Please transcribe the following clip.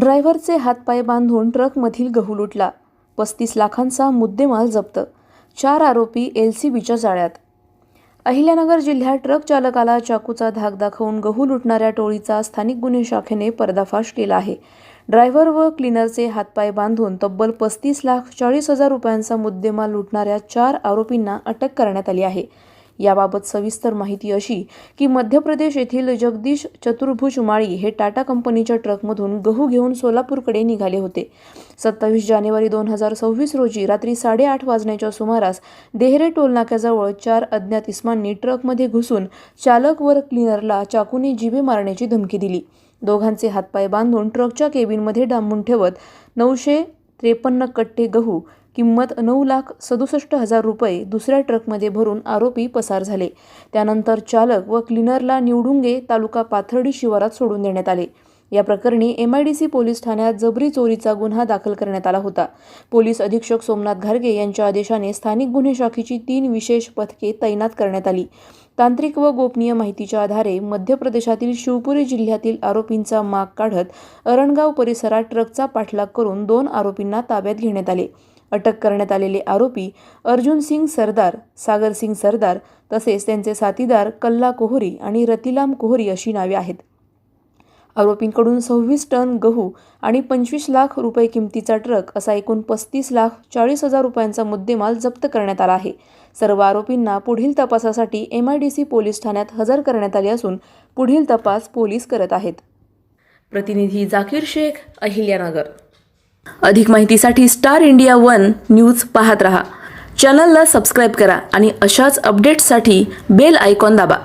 ड्रायव्हरचे हातपाय बांधून ट्रकमधील गहू लुटला. 35 लाखांचा मुद्देमाल जप्त. 4 आरोपी LCBच्या जाळ्यात. अहिल्यानगर जिल्ह्यात ट्रक चालकाला चाकूचा धाक दाखवून गहू लुटणाऱ्या टोळीचा स्थानिक गुन्हे शाखेने पर्दाफाश केला आहे. ड्रायव्हर व क्लिनरचे हातपाय बांधून तब्बल 35,40,000 रुपयांचा मुद्देमाल लुटणाऱ्या 4 आरोपींना अटक करण्यात आली आहे. याबाबत सविस्तर माहिती अशी की मध्य प्रदेश येथील जगदीश चतुर्भुज माळी हे टाटा कंपनीच्या ट्रकमधून गहू घेऊन सोलापूरकडे निघाले होते. 27 जानेवारी 2026 रोजी रात्री 8:30 वाजण्याच्या सुमारास देहरे टोलनाक्याजवळ 4 अज्ञात इसमांनी ट्रकमध्ये घुसून चालक व क्लिनरला चाकूने जिवे मारण्याची धमकी दिली. दोघांचे हातपाय बांधून ट्रकच्या केबिनमध्ये डांबून ठेवत 953 कट्टे गहू किंमत 9,67,000 रुपये दुसऱ्या ट्रकमध्ये भरून आरोपी पसार झाले. त्यानंतर चालक व क्लिनरला निवडुंगे तालुका पाथर्डी शिवारात सोडून देण्यात आले. या प्रकरणी MIDC पोलीस ठाण्यात जबरी चोरीचा गुन्हा दाखल करण्यात आला होता. पोलीस अधीक्षक सोमनाथ घारगे यांच्या आदेशाने स्थानिक गुन्हे शाखेची 3 विशेष पथके तैनात करण्यात आली. तांत्रिक व गोपनीय माहितीच्या आधारे मध्य प्रदेशातील शिवपुरी जिल्ह्यातील आरोपींचा माग काढत अरणगाव परिसरात ट्रकचा पाठलाग करून 2 आरोपींना ताब्यात घेण्यात आले. अटक करण्यात आलेले आरोपी अर्जुन सिंग सरदार, सागर सिंग सरदार तसेच त्यांचे साथीदार कल्ला कोहरी आणि रतिलाम कोहरी अशी नावे आहेत. आरोपींकडून 26 टन गहू आणि 25 लाख रुपये किमतीचा ट्रक असा एकूण 35,40,000 रुपयांचा मुद्देमाल जप्त करण्यात आला आहे. सर्व आरोपींना पुढील तपासासाठी MIDC पोलीस ठाण्यात हजर करण्यात आले असून पुढील तपास पोलीस करत आहेत. प्रतिनिधी जाकीर शेख, अहिल्यानगर. अधिक माहितीसाठी स्टार इंडिया 1 न्यूज पाहत रहा. चॅनलला सबस्क्राईब करा आणि अशाच अपडेट्ससाठी बेल आयकॉन दाबा.